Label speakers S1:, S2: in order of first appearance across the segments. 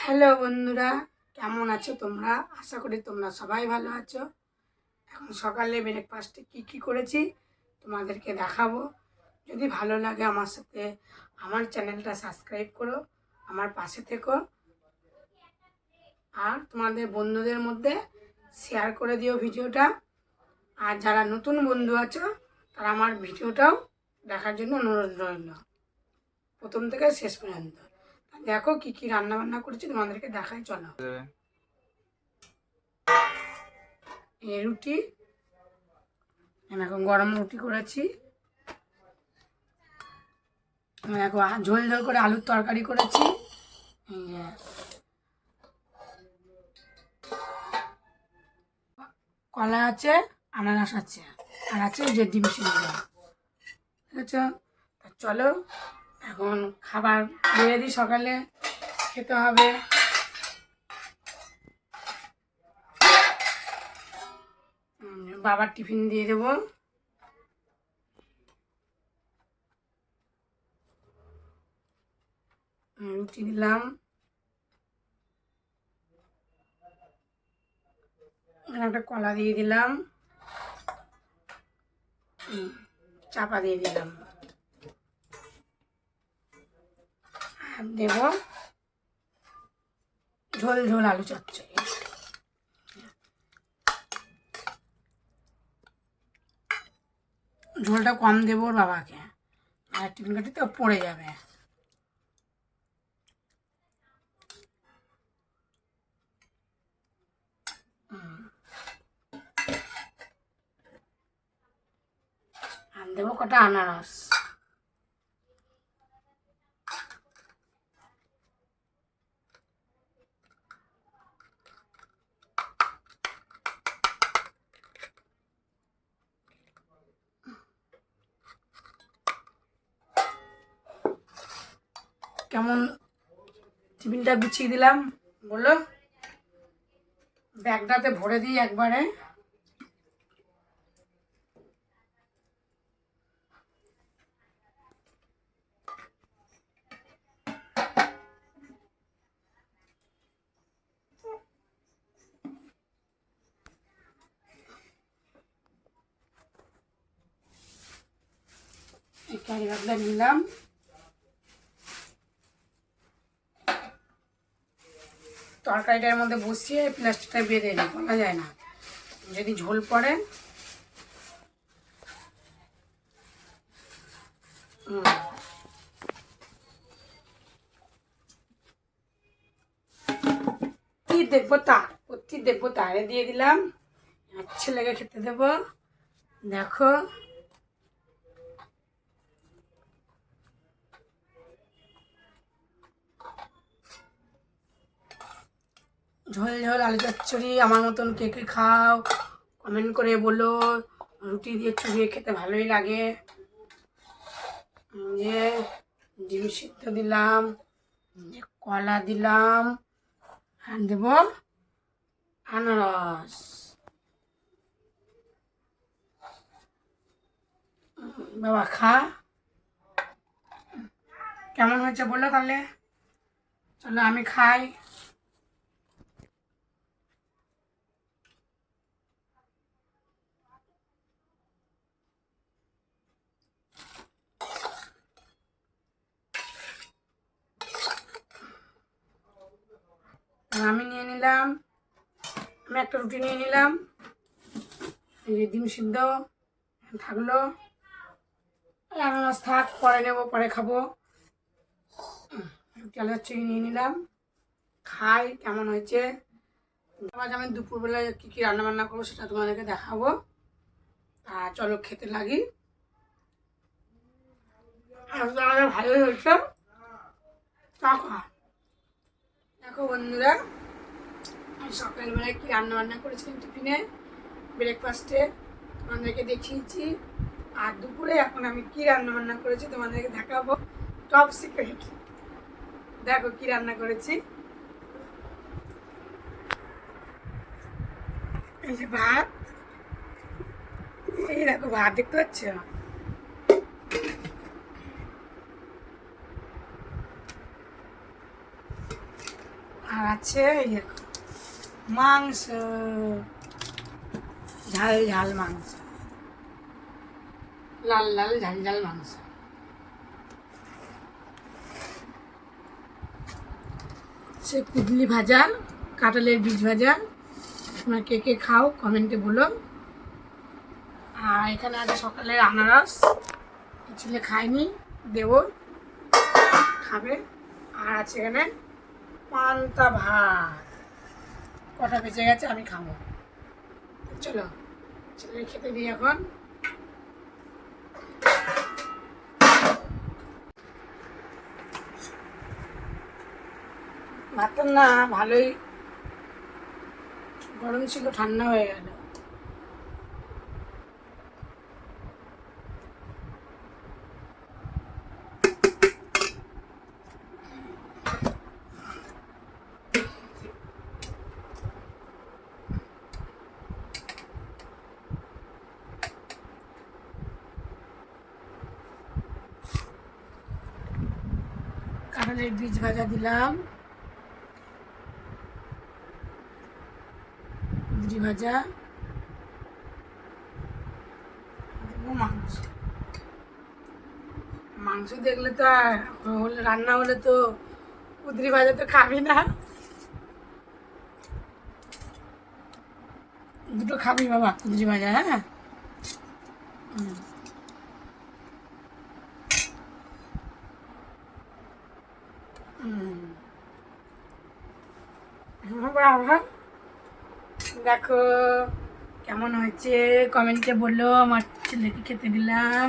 S1: Hello বন্ধুরা, কেমন আছো তোমরা? আশা করি তোমরা সবাই ভালো আছো। এখন সকালে ব্রেকফাস্টে কি করেছি তোমাদেরকে দেখাবো। যদি ভালো লাগে আমার সাথে আমার চ্যানেলটা সাবস্ক্রাইব করো, আমার পাশে থেকো, আর তোমাদের বন্ধুদের মধ্যে শেয়ার করে দিও ভিডিওটা। আর যারা নতুন বন্ধু আছো তারা আমার ভিডিওটাও দেখার জন্য অনুরোধ রইল প্রথম থেকে শেষ পর্যন্ত। দেখো কি রান্না বান্না করেছি তোমাদেরকে দেখাই, চলো। এই রুটি, আমি এখন গরম রুটি করেছি। আমি এখন ঝোল ঝোল করে আলুর তরকারি করেছি। কলা আছে, আনারস আছে, আর আছে যে ডিম সিদ্ধ। ঠিক আছে, চলো এখন খাবার দিয়ে দিই, সকালে খেতে হবে। বাবার টিফিন দিয়ে দেবো। রুটি দিলাম, একটা কলা দিয়ে দিলাম, চাপা দিয়ে দিলাম, আর দেব ঝোল ঝোল আলু চচ্চড়ি। ঝোলটা কম দেবো ওর বাবাকে, আর টিফিন কাঠিতে পড়ে যাবে। আর দেবো কটা আনারস। কেমন টিফিনটা গুছিয়ে দিলাম বলো? ব্যাগটাতে ভরে দিই একবারে। এই ক্যারি ব্যাগটা নিলাম, তরকারিটার মধ্যে বসিয়ে প্লাস্টিকটা বেঁধে দিই, বলা যায় না যদি ঝোল পড়ে। কি দেখবো তারে দিয়ে দিলাম, ছেলেকে খেতে দেবো। দেখো ঝোল ঝোল আলু চচ্চড়ি। আমার মতন কে কে খাও কমেন্ট করে বলো। রুটি দিয়ে চুবিয়ে খেতে ভালোই লাগে। যে ডিম সিদ্ধ দিলাম, কলা দিলাম, আর দেব আনারস। বাবা খা, কেমন হয়েছে বলো তাহলে। চলো আমি খাই। আমি নিয়ে নিলাম, আমি একটা রুটি নিয়ে নিলাম। এই যে ডিম সিদ্ধ থাকলো, আনারস থাক, পরে নেবো, পরে খাবো। রুটি আলু চচ্চড়ি নিয়ে নিলাম, খাই কেমন হয়েছে। আজ আমি দুপুরবেলায় কী রান্না বান্না করবো সেটা তোমাদেরকে দেখাবো। আর চলো খেতে লাগি। ভালোই হয়েছে। দেখো বন্ধুরা, আমি সকালবেলায় কী রান্না বান্না করেছিলাম টিফিনে, ব্রেকফাস্টে তোমাদেরকে দেখিয়েছি। আর দুপুরে এখন আমি কী রান্না বান্না করেছি তোমাদেরকে দেখাবো, টপ সিক্রেট। দেখো কি রান্না করেছি। এই যে ভাত, এই দেখো ভাত দেখতে পাচ্ছ, আর আছে মাংস, ঝাল ঝাল মাংস, লাল লাল ঝাল ঝাল মাংস। সে কুদলি ভাজা, কাঁঠালের বীজ ভাজা। তোমরা কে কে খাও কমেন্টে বলো। আর এখানে আছে সকালের আনারস, ছেলে খায়নি, দেব, খাবে। আর আছে এখানে পান্তা ভাত, কটা বেঁচে গেছে, আমি খাবো। চলো ছেলে খেতে দিই এখন। ভাতটা না ভালোই গরম ছিল, ঠান্ডা হয়ে গেল। কাঁঠালের বীজ ভাজা দিলাম, কুদরি ভাজা, মাংস। মাংস দেখলে তো হলে, রান্না হলে তো কুদরি ভাজা তো খাবি না। দুটো খাবি বাবা কুদরি ভাজা, হ্যাঁ। বাবা দেখো কেমন হয়েছে, কমেন্টে বললো। আমার ছেলেকে খেতে দিলাম।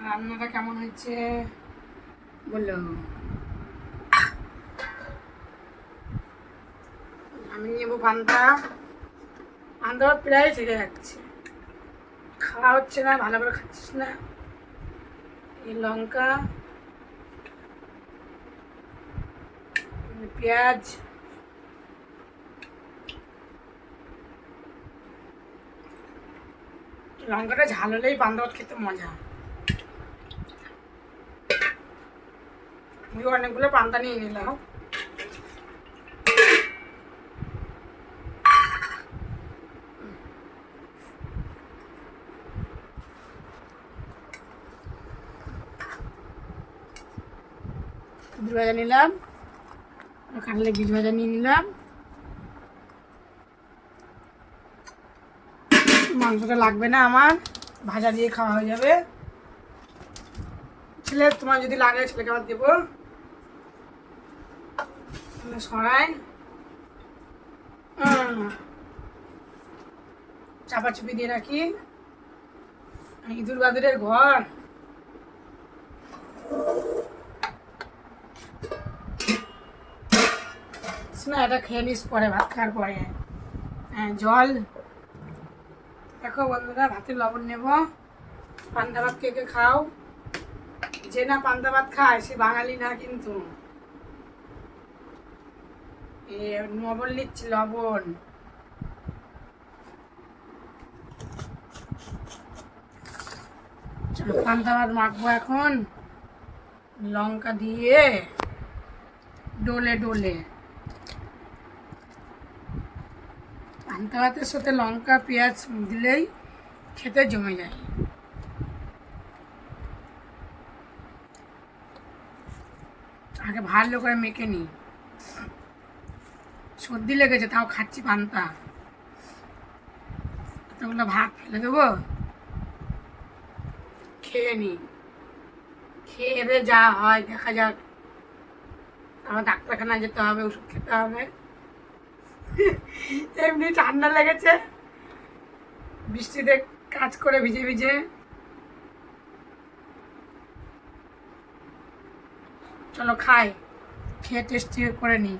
S1: রান্নাটা কেমন হয়েছে বললো। আমি নেবো পান্তা। পান্তা প্রায় থেকে যাচ্ছে, খাওয়া হচ্ছে না, ভালো করে খাচ্ছিস না। এই লঙ্কা, পেঁয়াজ, লঙ্কাটা ঝাল হলেই পান্তা ভাত খেতে মজা। আমি অনেকগুলো পান্তা নিয়ে নিলাম। কুদরি ভাজা নিলাম, কাঁঠালের বীজ ভাজা নিয়ে নিলাম। মাংসটা লাগবে না আমার, ভাজা দিয়ে খাওয়া হয়ে যাবে। ছেলে তোমার যদি লাগে ছেলেকে আবার দেবো। সরাই চাপাচুপি দিয়ে রাখি। ইঁদুর বাদুরের ঘর। না এটা খেয়ে নিস পরে, ভাত খাওয়ার পরে। হ্যাঁ জল। দেখো বন্ধুরা ভাতের লবণ নেব। পান্তা ভাত কে কে খাও? যে না পান্তা ভাত খায় সে বাঙালি না কিন্তু। লবণ নিচ্ছি, লবণ। চলো পান্তা ভাত মাখবো এখন, লঙ্কা দিয়ে ডলে ডলে। পান্তা ভাতের সাথে লঙ্কা পেঁয়াজ দিলেই খেতে জমে যায়। আগে ভালো করে মেখে নিই, সর্দি লেগেছে তাও খাচ্ছি পান্তা। এতগুলো ভাত ফেলে দেবো, খেয়ে নিই। খেয়ে যা হয় দেখা যাক। আমার ডাক্তারখানায় যেতে হবে, ওষুধ খেতে হবে। এমনি ঠান্ডা লেগেছে, বৃষ্টিতে কাজ করে ভিজে ভিজে। চলো খাই, খেয়ে টেস্টি করে নিই।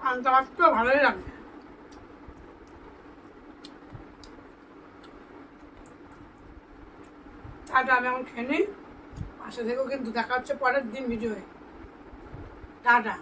S1: পান্তা ভাত তো ভালোই লাগছে। টাটা, আমি এখন খেয়ে নিই। পাশে থেকেও কিন্তু দেখা হচ্ছে পরের দিন ভিডিওয়ে। টাটা।